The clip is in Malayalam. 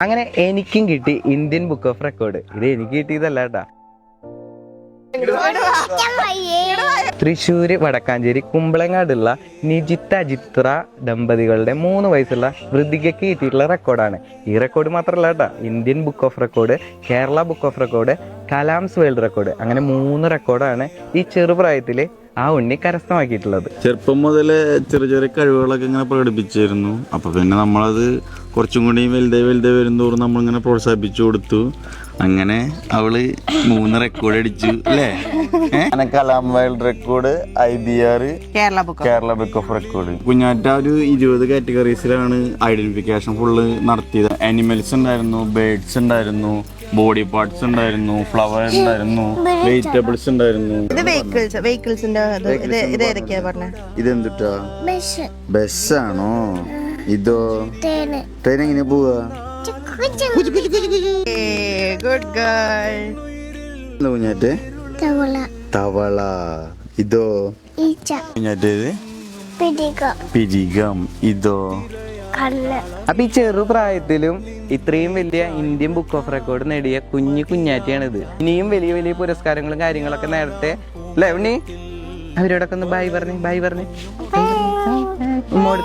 അങ്ങനെ എനിക്കും കിട്ടി ഇന്ത്യൻ ബുക്ക് ഓഫ് റെക്കോർഡ്. ഇത് എനിക്ക് കിട്ടിയതല്ല കേട്ടാ. തൃശ്ശൂര് വടക്കാഞ്ചേരി കുമ്പളങ്ങാടുള്ള നിജിത്ത അജിത്ര ദമ്പതികളുടെ 3 വയസ്സുള്ള വൃതികയ്ക്ക് കിട്ടിയിട്ടുള്ള റെക്കോർഡാണ്. ഈ റെക്കോർഡ് മാത്രമല്ല കേട്ടാ, Indian book of record, Kerala book of record, Kalam's world record, അങ്ങനെ 3 റെക്കോർഡാണ് ഈ ചെറുപ്രായത്തില് ആ ഉണ്ണി കരസ്ഥമാക്കിയിട്ടുള്ളത്. ചെറുപ്പം മുതലേ ചെറിയ ചെറിയ കഴിവുകളൊക്കെ ഇങ്ങനെ പ്രകടിപ്പിച്ചിരുന്നു. അപ്പൊ പിന്നെ നമ്മളത് കുറച്ചും കൂടി വലുതായി വരുന്തോറും നമ്മളിങ്ങനെ പ്രോത്സാഹിപ്പിച്ചു കൊടുത്തു. അങ്ങനെ അവള് 3 റെക്കോർഡ് അടിച്ചു അല്ലേ? Kalam world record, IBR, Kerala book of record. Kunjatta ഒരു 20 കാറ്റഗറീസിലാണ് ഐഡന്റിഫിക്കേഷൻ ഫുള്ള് നടത്തിയത്. ആനിമൽസ് ഉണ്ടായിരുന്നു, ബേർഡ്സ് ഉണ്ടായിരുന്നു, ബോഡി പാർട്സ് ഉണ്ടായിരുന്നു, ഫ്ലവർ ഉണ്ടായിരുന്നു, വെജിറ്റബിൾസ് ഉണ്ടായിരുന്നു. ഇതെന്തുട്ടാ? ബസ്സാണോ? ഇതോ? ട്രെയിൻ എങ്ങനെയാ പോവാ? കുഞ്ഞാറ്റെ തവള. ഇതോ? കുഞ്ഞാറ്റേത്? പിരികം. ഇതോ? അപ്പൊ ഈ ചെറുപ്രായത്തിലും ഇത്രയും വലിയ ഇന്ത്യൻ ബുക്ക് ഓഫ് റെക്കോർഡ് നേടിയ കുഞ്ഞാറ്റിയാണിത്. ഇനിയും വലിയ വലിയ പുരസ്കാരങ്ങളും കാര്യങ്ങളൊക്കെ നേരത്തെ അല്ലേ ഉണ്ണി? അവരോടൊക്കെ ഒന്ന് ബൈ പറഞ്ഞേ. ഇങ്ങോട്ട്